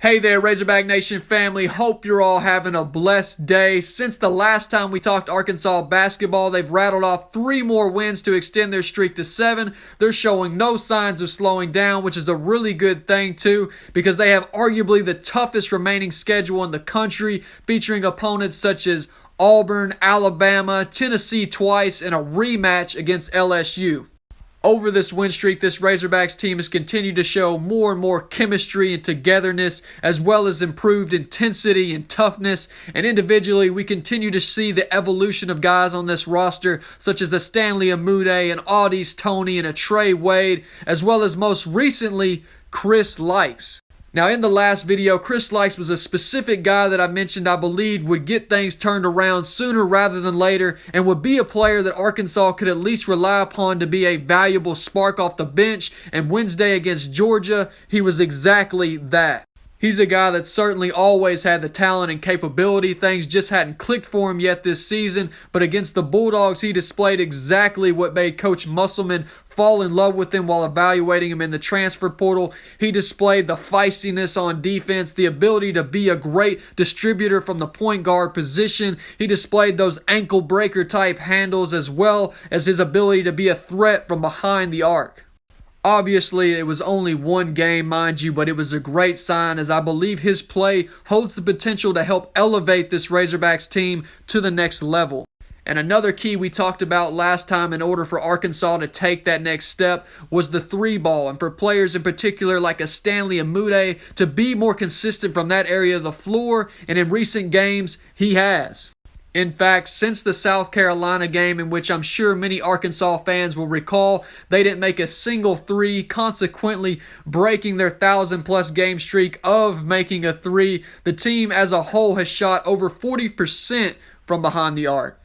Hey there, Razorback Nation family. Hope you're all having a blessed day. Since the last time we talked Arkansas basketball, they've rattled off 3 more wins to extend their streak to 7. They're showing no signs of slowing down, which is a really good thing too, because they have arguably the toughest remaining schedule in the country, featuring opponents such as Auburn, Alabama, Tennessee twice, and a rematch against LSU. Over this win streak, this Razorbacks team has continued to show more and more chemistry and togetherness, as well as improved intensity and toughness. And individually, we continue to see the evolution of guys on this roster, such as the Stanley Amude and Audis Tony and a Trey Wade, as well as most recently, Chris Likes. Now, in the last video, Chris Likes was a specific guy that I mentioned I believed would get things turned around sooner rather than later and would be a player that Arkansas could at least rely upon to be a valuable spark off the bench. And Wednesday against Georgia, he was exactly that. He's a guy that certainly always had the talent and capability. Things just hadn't clicked for him yet this season, but against the Bulldogs, he displayed exactly what made Coach Musselman fall in love with him while evaluating him in the transfer portal. He displayed the feistiness on defense, the ability to be a great distributor from the point guard position. He displayed those ankle breaker type handles, as well as his ability to be a threat from behind the arc. Obviously, it was only one game, mind you, but it was a great sign, as I believe his play holds the potential to help elevate this Razorbacks team to the next level. And another key we talked about last time in order for Arkansas to take that next step was the 3-ball, and for players in particular like a Stanley Amude to be more consistent from that area of the floor, and in recent games, he has. In fact, since the South Carolina game, in which I'm sure many Arkansas fans will recall, they didn't make a single 3, consequently breaking their 1,000-plus game streak of making a 3. The team as a whole has shot over 40% from behind the arc.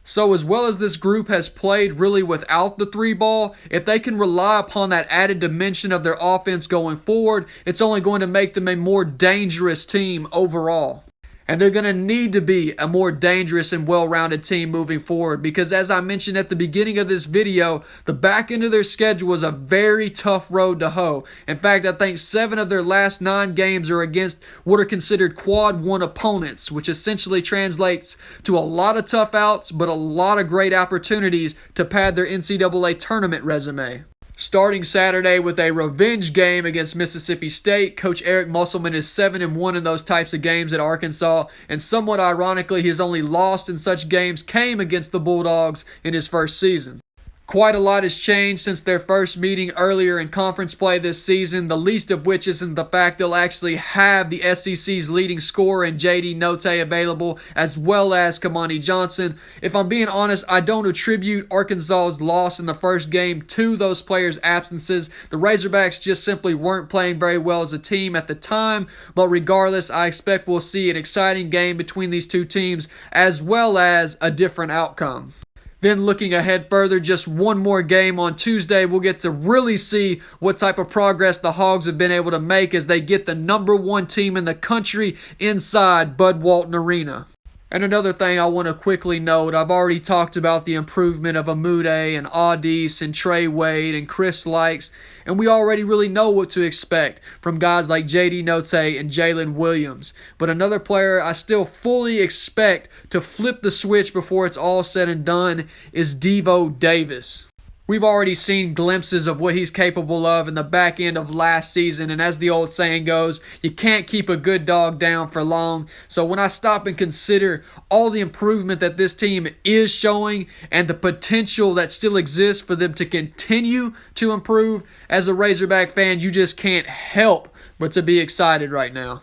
So as well as this group has played really without the 3-ball, if they can rely upon that added dimension of their offense going forward, it's only going to make them a more dangerous team overall. And they're going to need to be a more dangerous and well-rounded team moving forward, because as I mentioned at the beginning of this video, the back end of their schedule is a very tough road to hoe. In fact, I think 7 of their last 9 games are against what are considered quad 1 opponents, which essentially translates to a lot of tough outs, but a lot of great opportunities to pad their NCAA tournament resume. Starting Saturday with a revenge game against Mississippi State, Coach Eric Musselman is 7-1 in those types of games at Arkansas, and somewhat ironically, his only loss in such games came against the Bulldogs in his first season. Quite a lot has changed since their first meeting earlier in conference play this season, the least of which isn't the fact they'll actually have the SEC's leading scorer in J.D. Note available, as well as Kamani Johnson. If I'm being honest, I don't attribute Arkansas's loss in the first game to those players' absences. The Razorbacks just simply weren't playing very well as a team at the time, but regardless, I expect we'll see an exciting game between these two teams, as well as a different outcome. Then looking ahead further, just one more game on Tuesday, we'll get to really see what type of progress the Hogs have been able to make as they get the #1 team in the country inside Bud Walton Arena. And another thing I want to quickly note, I've already talked about the improvement of Amude and Audis and Trey Wade and Chris Likes, and we already really know what to expect from guys like J.D. Note and Jalen Williams. But another player I still fully expect to flip the switch before it's all said and done is Devo Davis. We've already seen glimpses of what he's capable of in the back end of last season, and as the old saying goes, you can't keep a good dog down for long. So when I stop and consider all the improvement that this team is showing and the potential that still exists for them to continue to improve, as a Razorback fan, you just can't help but to be excited right now.